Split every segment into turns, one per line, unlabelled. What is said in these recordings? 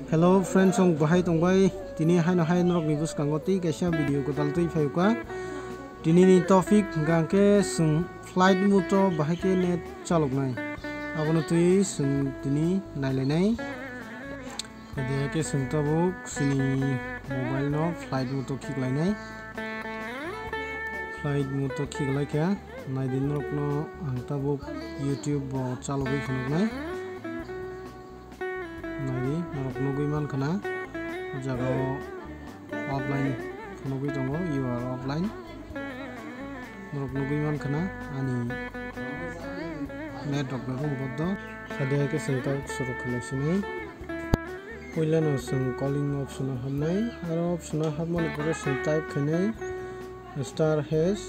Hello friends, ong bahai tongbai tini haino hain rok ni buskango ti kaisa video ko daltui phaiuka tini ni topic gangke sung flight muto bahai ke net chaloknai abono tui sung tini nailainai kade ke sung tabuk sini mobile no flight muto khiklainai flight muto khiklai kya naidin rok no ang tabuk YouTube bo chalogui khunuknai nari norok nugui mankana jago offline nugui tongo you are offline norok nugui mankana ani net rok rong boddo kade ke senta suru khalasinai poila no sung calling option hamnai aro option hamoni pore sung type khanai star hash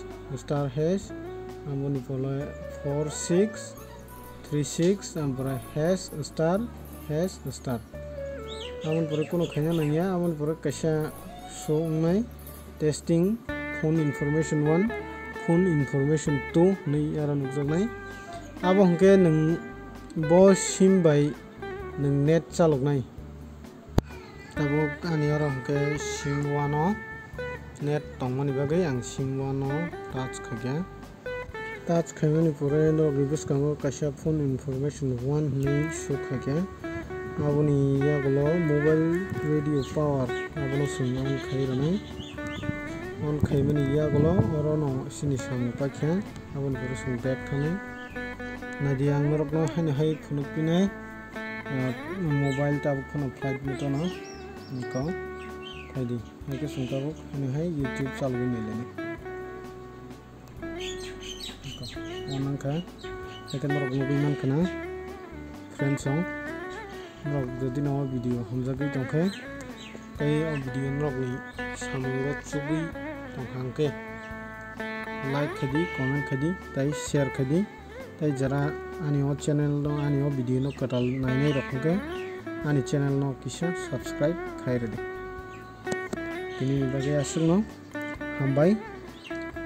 amoni pole 4636 ampore hash star amon pore kono khanya nangya amon pore kaisa show nai testing phone information 1 phone information 2 nei ara nukjaknai abo hongke nung bo sim bai nung net chaloknai tabo ani ora hongke sim 1 no net tongmani bagai ang sim 1 no touch khagya touch khaimani pore no bibuskango kaisa phone information 1 nei show khagya aboni yagulo mobile radio power abono sung on khairanai on khaimani yagulo orono sini sam pakha abon pore sung back khanai nadi ang norokno haini hai phunukpinai mobile tab khono flight mutono ko khaidi hake sung tabuk haini hai YouTube chalbi nelene ko onangka hake norok nubi mankana friends song rok jodi no video hamjagui tongkhe tei o video rok ni samungo chugui tongkhangke like khadi comment khadi tei share khadi tei jara ani o channel no ani o video no katal nainai rokke ani channel no kisa subscribe khairede tini bagai asung no hambai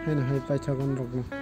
haina hai paithagon rokno